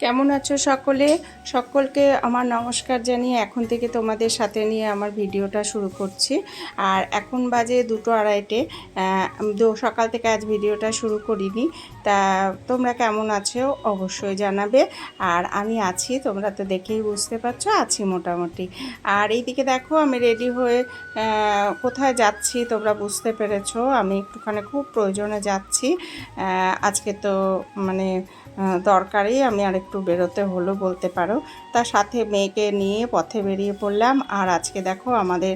কেমন আছো সকলে? সকলকে আমার নমস্কার জানিয়ে এখন থেকে তোমাদের সাথে নিয়ে আমার ভিডিওটা শুরু করছি। আর এখন বাজে 2:30। সকাল থেকে আজ ভিডিওটা শুরু করিনি। তা তোমরা কেমন আছো অবশ্যই জানাবে। আর আমি আছি, তোমরা তো দেখেই বুঝতে পারছো, আছি মোটামুটি। আর এইদিকে দেখো আমি রেডি হয়ে কোথায় যাচ্ছি তোমরা বুঝতে পেরেছো। আমি একটুখানি খুব প্রয়োজনে যাচ্ছি। আজকে তো মানে দরকারি আমি আর একটু বেরোতে হলো বলতে পারো। তার সাথে মেয়েকে নিয়ে পথে বেরিয়ে পড়লাম। আর আজকে দেখো আমাদের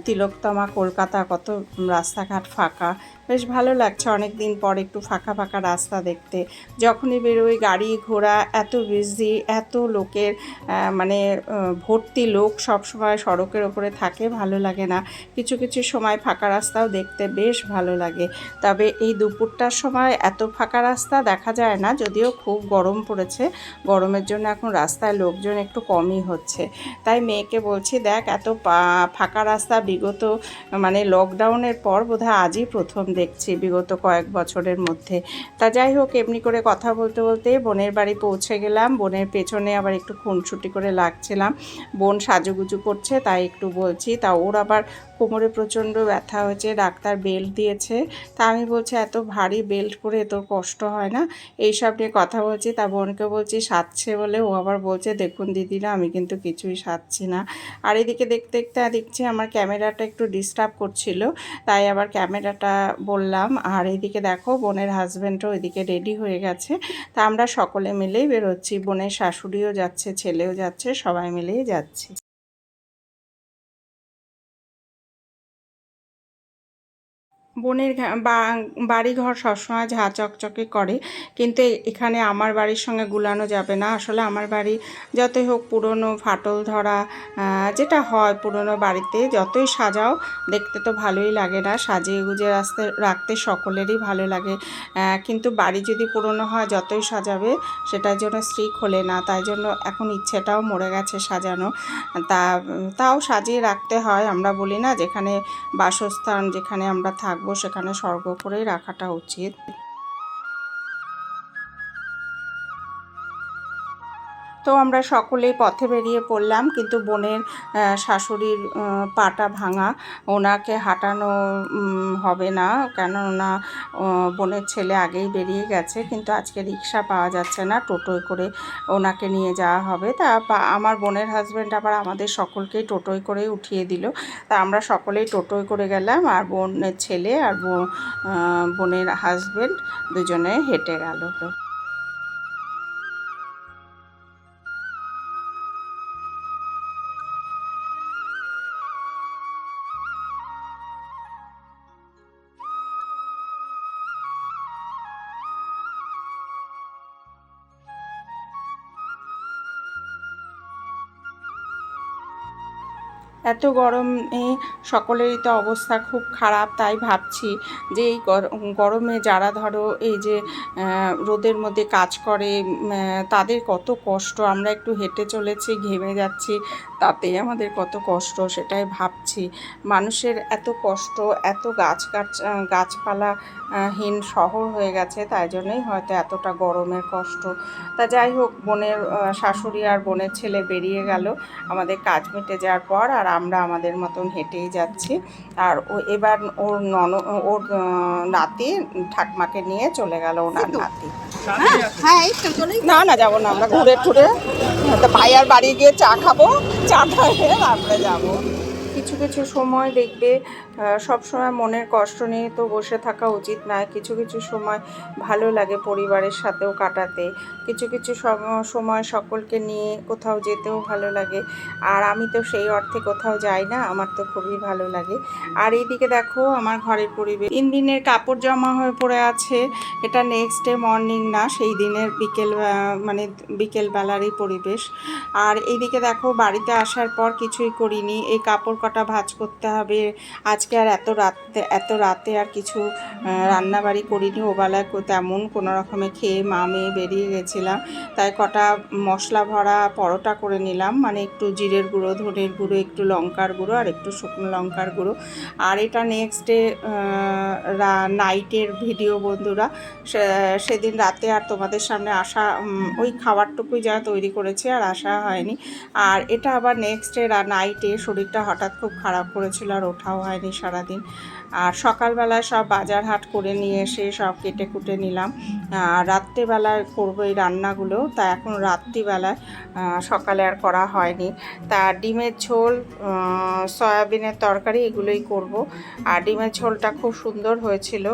তিলকতমা কলকাতা, কত রাস্তাঘাট ফাঁকা, বেশ ভালো লাগছে অনেক দিন পর একটু ফাঁকা ফাঁকা রাস্তা দেখতে। যখনই বেরোই গাড়ি ঘোড়া এত বিজি, এত লোকের মানে ভর্তি লোক সব সময় সড়কের ওপরে থাকে, ভালো লাগে না। কিছু কিছু সময় ফাঁকা রাস্তাও দেখতে বেশ ভালো লাগে। তবে এই দুপুরটার সময় এত ফাঁকা রাস্তা দেখা যায় না, যদিও খুব গরম পড়েছে। গরমের জন্য এখন রাস্তায় লোকজন একটু কমই হচ্ছে। তাই মেয়েকে বলছি, দেখ এত ফাঁকা রাস্তা বিগত মানে লকডাউনের পর বোধহয় আজই প্রথম দেখছি বিগত কয়েক বছরের মধ্যে। তা যাই হোক, এমনি করে কথা বলতে বলতে বোনের বাড়ি পৌঁছে গেলাম। বোনের পেছনে আবার একটু খুনসুটি করে লাগছিলাম। বোন সাজুগুজু করছে তাই একটু বলছি। তা ওর আবার কোমরে প্রচণ্ড ব্যথা হয়েছে, ডাক্তার বেল্ট দিয়েছে। তা আমি বলছি, এত ভারী বেল্ট পরে তোর কষ্ট হয় না? এইসব নিয়ে কথা বলছি। তা বোনকে বলছি সাজছে বলে, ও আবার বলছে, দেখুন দিদিরা আমি কিন্তু কিছুই সাজছি না। আর এদিকে দেখতে দেখতে দেখছি আমার ক্যামেরাটা একটু ডিস্টার্ব করছিল, তাই আবার ক্যামেরাটা বললাম। আর এদিকে দেখো বোনের হাজব্যান্ডও এদিকে রেডি হয়ে গেছে। তা আমরা সকলে মিলেই বেরোচ্ছি, বোনের শাশুড়িও যাচ্ছে, ছেলেও যাচ্ছে, সবাই মিলেই যাচ্ছি। বোনের বাড়িঘর সবসময় ঝাঁ চকচকে করে, কিন্তু এখানে আমার বাড়ির সঙ্গে গুলানো যাবে না। আসলে আমার বাড়ি যতই হোক পুরনো, ফাটল ধরা, যেটা হয় পুরনো বাড়িতে যতই সাজাও দেখতে তো ভালোই লাগে না। সাজিয়ে গুজিয়ে রাখতে সকলেরই ভালো লাগে, কিন্তু বাড়ি যদি পুরনো হয় যতই সাজাবে সেটার জন্য স্ত্রী খোলে না। তাই জন্য এখন ইচ্ছেটাও মরে গেছে সাজানো। তাও সাজিয়ে রাখতে হয়। আমরা বলি না, যেখানে বাসস্থান, যেখানে আমরা থাকবো সেখানে স্বর্গ করেই রাখাটা উচিত। তো আমরা সকলেই পথে বেরিয়ে পড়লাম, কিন্তু বোনের শাশুড়ির পাটা ভাঙা, ওনাকে হাঁটানো হবে না, কেননা বোনের ছেলে আগেই বেরিয়ে গেছে। কিন্তু আজকে রিক্সা পাওয়া যাচ্ছে না, টোটোয় করে ওনাকে নিয়ে যাওয়া হবে। তা আমার বোনের হাজব্যান্ড আবার আমাদের সকলকেই টোটোয় করে উঠিয়ে দিল। তা আমরা সকলেই টোটোয় করে গেলাম, আর বোনের ছেলে আর বোনের হাজব্যান্ড দুজনে হেঁটে গেল। এত গরমে সকলেরই তো অবস্থা খুব খারাপ। তাই ভাবছি যে এই গরমে যারা ধরো এই যে রোদের মধ্যে কাজ করে, তাদের কত কষ্ট। আমরা একটু হেঁটে চলেছি, ঘেমে যাচ্ছি, তাতে আমাদের কত কষ্ট সেটাই ভাবছি। মানুষের এত কষ্ট, এত গাছপালা হীন শহর হয়ে গেছে, তাই জন্যই হয়তো এতটা গরমের কষ্ট। তা যাই হোক, বোনের শাশুড়ি আর বোনের ছেলে বেরিয়ে গেল আমাদের কাজ মিটে যাওয়ার পর, আর আমরা আমাদের মতন হেঁটেই যাচ্ছি। আর এবার ওর নাতি ঠাকমাকে নিয়ে চলে গেল, ওনার নাতি। না না, যাবো না, আমরা ঘুরে টুরে তো ভাইয়ার বাড়ি গিয়ে চা খাবো, চা খেয়ে তারপরে যাবো। কিছু কিছু সময় দেখবে সব সময় মনের কষ্ট নিয়ে তো বসে থাকা উচিত নয়। কিছু কিছু সময় ভালো লাগে পরিবারের সাথেও কাটাতে, কিছু কিছু সময় সকলকে নিয়ে কোথাও যেতেও ভালো লাগে। আর আমি তো সেই অর্থে কোথাও যাই না, আমার তো খুবই ভালো লাগে। আর এইদিকে দেখো আমার ঘরের পরিবেশ, 3 দিনের কাপড় জমা হয়ে পড়ে আছে। এটা নেক্সট ডে মর্নিং না, সেই দিনের মানে বিকেলবেলারই পরিবেশ। আর এইদিকে দেখো বাড়িতে আসার পর কিছুই করিনি, এই কাপড় কটা ভাঁজ করতে হবে। আজ আজকে আর এত রাতে আর কিছু রান্নাবাড়ি করিনি, ওবেলায় তেমন কোনো রকমে খেয়ে মা মেয়ে বেরিয়ে গেছিলাম, তাই কটা মশলা ভরা পরোটা করে নিলাম, মানে একটু জিরের গুঁড়ো, ধনের গুঁড়ো, একটু লঙ্কার গুঁড়ো আর একটু শুকনো লঙ্কার গুঁড়ো। আর এটা নেক্সট ডে নাইটের ভিডিও বন্ধুরা, সেদিন রাতে আর তোমাদের সামনে আসা, ওই খাবারটুকুই যা তৈরি করেছি আর আসা হয়নি। আর এটা আবার নেক্সট ডে নাইটে শরীরটা হঠাৎ খুব খারাপ করেছিল আর ওঠাও হয়নি সারাদিন। আর সকালবেলায় সব বাজার হাট করে নিয়ে এসে সব কেটে কুটে নিলাম, আর রাত্রেবেলায় করবো এই রান্নাগুলো, তা এখন রাত্রিবেলায়, সকালে আর করা হয়নি। তা ডিমের ঝোল, সয়াবিনের তরকারি এগুলোই করব। আর ডিমের ঝোলটা খুব সুন্দর হয়েছিল।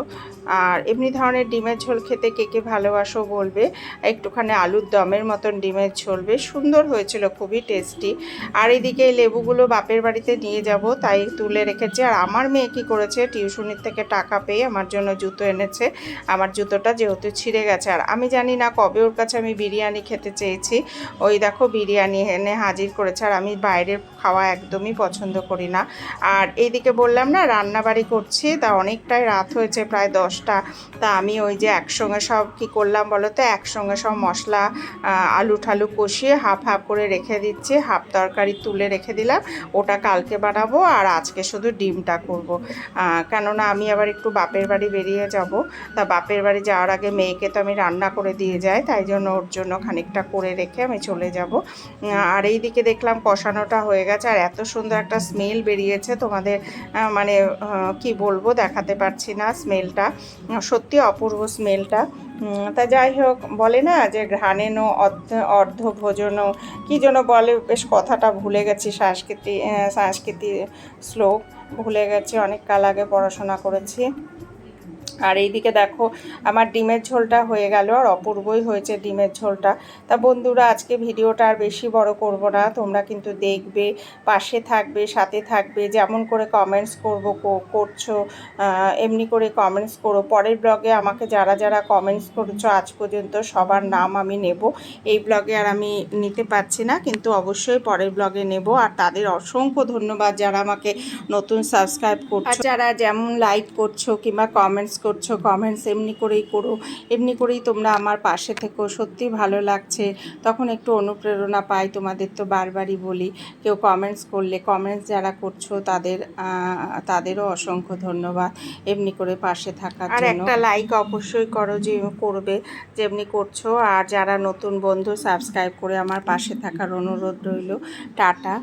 আর এমনি ধরনের ডিমের ঝোল খেতে কে কে ভালোবাসো বলবে, একটুখানি আলুর দমের মতন ডিমের ঝোল, বেশ সুন্দর হয়েছিল, খুবই টেস্টি। আর এদিকে লেবুগুলো বাপের বাড়িতে নিয়ে যাব, তাই তুলে রেখেছি। আর আমার মেয়ে কী করেছে, টিউশনির থেকে টাকা পেয়ে আমার জন্য জুতো এনেছে। আমার জুতোটা যেহেতু ছিঁড়ে গেছে, আর আমি জানি না কবে ওর কাছে আমি বিরিয়ানি খেতে চেয়েছি, ওই দেখো বিরিয়ানি এনে হাজির করেছে। আর আমি বাইরের খাওয়া একদমই পছন্দ করি না। আর এইদিকে বললাম না রান্নাবাড়ি করছি, তা অনেকটাই রাত হয়েছে, প্রায় 10টা। তা আমি ওই যে একসঙ্গে সব কি করলাম বলো তো, একসঙ্গে সব মশলা আলু ঠালু কষিয়ে হাফ হাফ করে রেখে দিচ্ছি, হাফ তরকারি তুলে রেখে দিলাম, ওটা কালকে বানাবো। আর আজকে শুধু ডিমটা করব, কেননা আমি আবার একটু বাপের বাড়ি বেরিয়ে যাব। তা বাপের বাড়ি যাওয়ার আগে মেয়েকে তো আমি রান্না করে দিয়ে যাই, তাই জন্য ওর জন্য খানিকটা করে রেখে আমি চলে যাব। আর এই দিকে দেখলাম কষানোটা হয়ে গেছে, আর এত সুন্দর একটা স্মেল বেরিয়েছে, তোমাদের মানে কি বলবো, দেখাতে পারছি না স্মেলটা, সত্যি অপূর্ব স্মেলটা। তা যাই হোক, বলে না যে ঘ্রাণেনও অর্ধ ভোজনও, কী যেন বলে, বেশ কথাটা ভুলে গেছি, সংস্কৃতি শ্লোক ভুলে গেছি, অনেক কাল আগে পড়াশোনা করেছি। আর এইদিকে দেখো আমার ডিমের ঝোলটা হয়ে গেল, আর অপূর্বই হয়েছে ডিমের ঝোলটা। তা বন্ধুরা, আজকে ভিডিওটা আর বেশি বড় করব না, তোমরা কিন্তু দেখবে, পাশে থাকবে, সাথে থাকবে, যেমন করে কমেন্টস করছো, এমনি করে কমেন্টস করো। পরের ব্লগে আমাকে যারা যারা কমেন্টস করছো আজ পর্যন্ত, সবার নাম আমি নেব। এই ব্লগে আর আমি নিতে পারছি না, কিন্তু অবশ্যই পরের ব্লগে নেব। আর তাদের অসংখ্য ধন্যবাদ যারা আমাকে নতুন সাবস্ক্রাইব করছো, আর যারা যেমন লাইক করছো কিংবা কমেন্টস করছো, কমেন্টস এমনি করেই করো, এমনি করেই তোমরা আমার পাশে থেকো, সত্যি ভালো লাগছে, তখন একটু অনুপ্রেরণা পাই। তোমাদের তো বারবারই বলি, কেউ কমেন্টস করলে, কমেন্টস যারা করছো তাদেরও অসংখ্য ধন্যবাদ এমনি করে পাশে থাকার জন্য। আর একটা লাইক অবশ্যই করো, যে করবে যেমনি করছো। আর যারা নতুন বন্ধু, সাবস্ক্রাইব করে আমার পাশে থাকার অনুরোধ রইল। টাটা।